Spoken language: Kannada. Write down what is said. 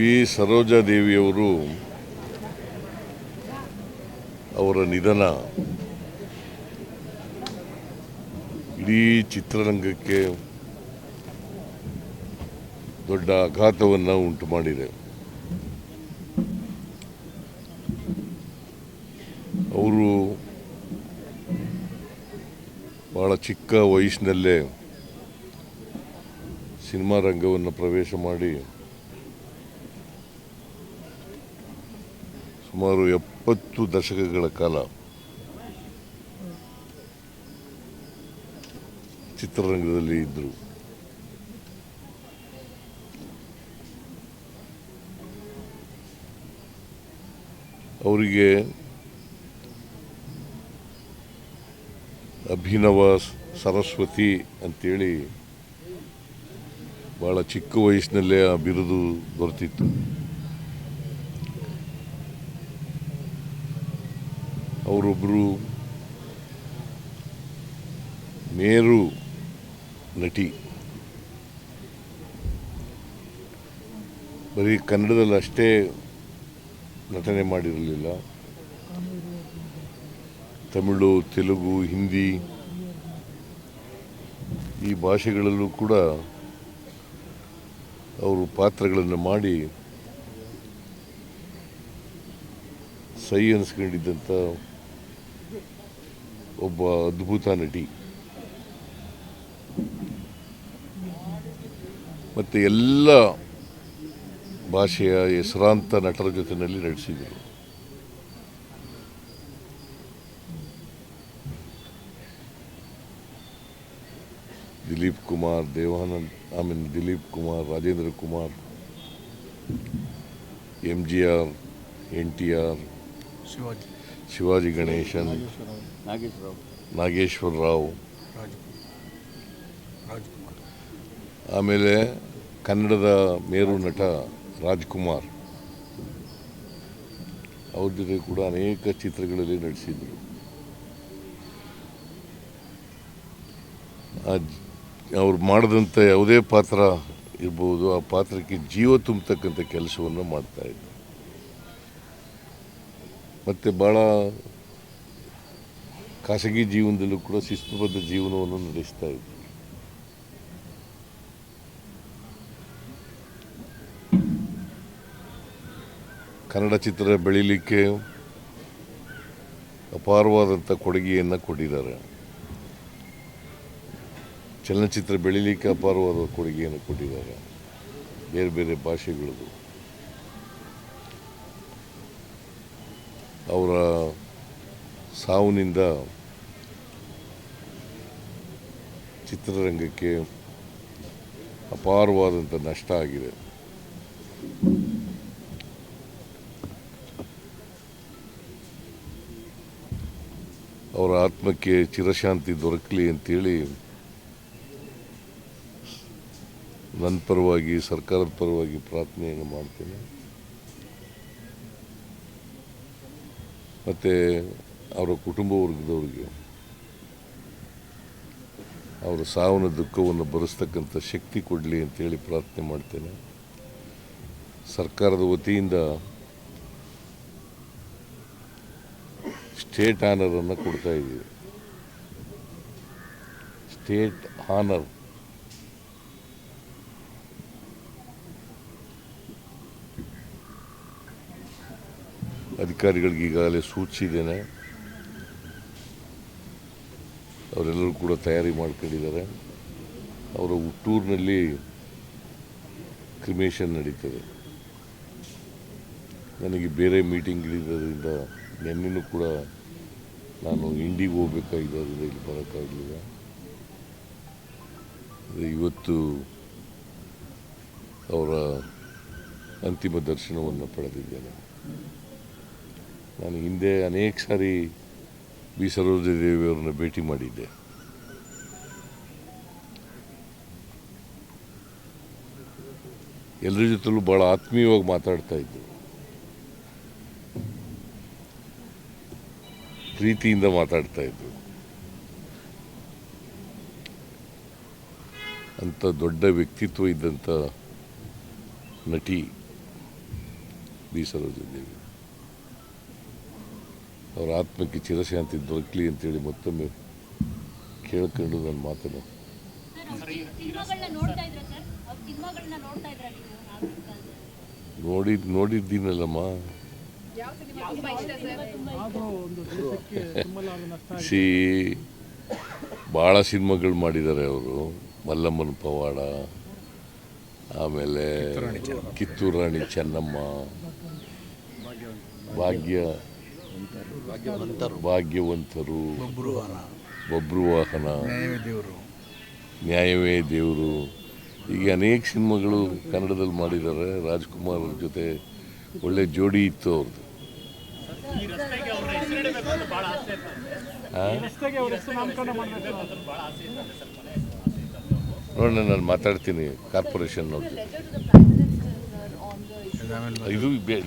ವಿ ಸರೋಜಾದೇವಿಯವರು ಅವರ ನಿಧನ ಇಡೀ ಚಿತ್ರರಂಗಕ್ಕೆ ದೊಡ್ಡ ಆಘಾತವನ್ನು ಉಂಟು ಮಾಡಿದೆ. ಅವರು ಬಹಳ ಚಿಕ್ಕ ವಯಸ್ಸಿನಲ್ಲೇ ಸಿನಿಮಾ ರಂಗವನ್ನು ಪ್ರವೇಶ ಮಾಡಿ ಸುಮಾರು 70 ದಶಕಗಳ ಕಾಲ ಚಿತ್ರರಂಗದಲ್ಲಿ ಇದ್ದರು. ಅವರಿಗೆ ಅಭಿನವ ಸರಸ್ವತಿ ಅಂತೇಳಿ ಭಾಳ ಚಿಕ್ಕ ವಯಸ್ಸಿನಲ್ಲೇ ಆ ಬಿರುದು ದೊರೆತಿತ್ತು. ಅವರೊಬ್ಬರು ಮೇರು ನಟಿ. ಬರೀ ಕನ್ನಡದಲ್ಲಿ ಅಷ್ಟೇ ನಟನೆ ಮಾಡಿರಲಿಲ್ಲ, ತಮಿಳು, ತೆಲುಗು, ಹಿಂದಿ ಈ ಭಾಷೆಗಳಲ್ಲೂ ಕೂಡ ಅವರು ಪಾತ್ರಗಳನ್ನು ಮಾಡಿ ಸೈ ಅನಿಸ್ಕೊಂಡಿದ್ದಂಥ ಒಬ್ಬ ಅದ್ಭುತ ನಟಿ. ಮತ್ತು ಎಲ್ಲ ಭಾಷೆಯ ಹೆಸರಾಂತ ನಟರ ಜೊತೆಯಲ್ಲಿ ನಟಿಸಿದರು. ದಿಲೀಪ್ ಕುಮಾರ್, ದಿಲೀಪ್ ಕುಮಾರ್, ರಾಜೇಂದ್ರ ಕುಮಾರ್, MGR, NTR, ಶಿವಾಜಿ ಗಣೇಶನ್, ನಾಗೇಶ್ವರ ರಾವ್, ಆಮೇಲೆ ಕನ್ನಡದ ಮೇರು ನಟ ರಾಜ್ಕುಮಾರ್, ಅವ್ರ ಜೊತೆ ಕೂಡ ಅನೇಕ ಚಿತ್ರಗಳಲ್ಲಿ ನಟಿಸಿದರು. ಅವ್ರು ಮಾಡಿದಂಥ ಯಾವುದೇ ಪಾತ್ರ ಇರ್ಬೋದು, ಆ ಪಾತ್ರಕ್ಕೆ ಜೀವ ತುಂಬತಕ್ಕಂಥ ಕೆಲಸವನ್ನು ಮಾಡ್ತಾಯಿದ್ರು. ಮತ್ತು ಭಾಳ ಖಾಸಗಿ ಜೀವನದಲ್ಲೂ ಕೂಡ ಶಿಸ್ತುಬದ್ಧ ಜೀವನವನ್ನು ನಡೆಸ್ತಾ ಇದ್ರು. ಕನ್ನಡ ಚಿತ್ರ ಬೆಳೀಲಿಕ್ಕೆ ಅಪಾರವಾದಂಥ ಕೊಡುಗೆಯನ್ನು ಕೊಟ್ಟಿದ್ದಾರೆ. ಚಲನಚಿತ್ರ ಬೆಳೀಲಿಕ್ಕೆ ಅಪಾರವಾದ ಕೊಡುಗೆಯನ್ನು ಕೊಟ್ಟಿದ್ದಾರೆ ಬೇರೆ ಬೇರೆ ಭಾಷೆಗಳದು. ಅವರ ಸಾವಿನಿಂದ ಚಿತ್ರರಂಗಕ್ಕೆ ಅಪಾರವಾದಂಥ ನಷ್ಟ ಆಗಿದೆ. ಅವರ ಆತ್ಮಕ್ಕೆ ಚಿರಶಾಂತಿ ದೊರಕಲಿ ಅಂತೇಳಿ ನನ್ನ ಪರವಾಗಿ, ಸರ್ಕಾರದ ಪರವಾಗಿ ಪ್ರಾರ್ಥನೆಯನ್ನು ಮಾಡ್ತೇನೆ. ಮತ್ತು ಅವರ ಕುಟುಂಬ ವರ್ಗದವರಿಗೆ ಅವರ ಸಾವಿನ ದುಃಖವನ್ನು ಭರಿಸ್ತಕ್ಕಂಥ ಶಕ್ತಿ ಕೊಡಲಿ ಅಂತೇಳಿ ಪ್ರಾರ್ಥನೆ ಮಾಡ್ತೇನೆ. ಸರ್ಕಾರದ ವತಿಯಿಂದ ಸ್ಟೇಟ್ ಆನರನ್ನು ಕೊಡ್ತಾ ಇದ್ದೀವಿ. ಸ್ಟೇಟ್ ಆನರ್ ಅಧಿಕಾರಿಗಳಿಗೆ ಈಗಾಗಲೇ ಸೂಚಿಸಿದ್ದೇನೆ. ಅವರೆಲ್ಲರೂ ಕೂಡ ತಯಾರಿ ಮಾಡ್ಕೊಂಡಿದ್ದಾರೆ. ಅವರ ಹುಟ್ಟೂರಿನಲ್ಲಿ ಕ್ರಿಮೇಷನ್ ನಡೀತದೆ. ನನಗೆ ಬೇರೆ ಮೀಟಿಂಗ್ಗಳಿರೋದ್ರಿಂದ ನಿನ್ನೆನೂ ಕೂಡ ನಾನು ಇಂಡಿಗೆ ಹೋಗಬೇಕಾಗಿದ್ದರಿಂದ ಇಲ್ಲಿ ಬರೋಕ್ಕಾಗಲಿಲ್ಲ. ಇವತ್ತು ಅವರ ಅಂತಿಮ ದರ್ಶನವನ್ನು ಪಡೆದಿದ್ದೇನೆ. ನಾನು ಹಿಂದೆ ಅನೇಕ ಸಾರಿ ವಿ ಸರೋಜಾದೇವಿಯವರನ್ನ ಭೇಟಿ ಮಾಡಿದ್ದೆ. ಎಲ್ಲರ ಜೊತೆಲೂ ಭಾಳ ಆತ್ಮೀಯವಾಗಿ ಮಾತಾಡ್ತಾ ಇದ್ದರು, ಪ್ರೀತಿಯಿಂದ ಮಾತಾಡ್ತಾ ಇದ್ದರು. ಅಂಥ ದೊಡ್ಡ ವ್ಯಕ್ತಿತ್ವ ಇದ್ದಂಥ ನಟಿ ಬಿ ಸರೋಜಾದೇವಿ. ಅವರ ಆತ್ಮಕ್ಕೆ ಚಿರಶಾಂತಿ ದೊರಕಲಿ ಅಂತೇಳಿ ಮತ್ತೊಮ್ಮೆ ಕೇಳ್ಕೊಂಡು ನನ್ನ ಮಾತನ್ನು ನೋಡಿದ್ದೀನಲ್ಲಮ್ಮ. ಭಾಳ ಸಿನಿಮಾಗಳು ಮಾಡಿದ್ದಾರೆ ಅವರು. ಮಲ್ಲಮ್ಮನ ಪವಾಡ, ಆಮೇಲೆ ಕಿತ್ತೂರು ರಾಣಿ ಚೆನ್ನಮ್ಮ, ಭಾಗ್ಯವಂತರು, ಬಬ್ರುವಾಹನ, ನ್ಯಾಯವೇ ದೇವರು, ಹೀಗೆ ಅನೇಕ ಸಿನಿಮಾಗಳು ಕನ್ನಡದಲ್ಲಿ ಮಾಡಿದ್ದಾರೆ. ರಾಜ್ಕುಮಾರ್ ಅವ್ರ ಜೊತೆ ಒಳ್ಳೆ ಜೋಡಿ ಇತ್ತು ಅವ್ರದ್ದು. ನೋಡೋಣ, ನಾನು ಮಾತಾಡ್ತೀನಿ ಕಾರ್ಪೊರೇಷನ್ ಅವ್ರ ಜೊತೆ. ಇದು ಬೇಡ.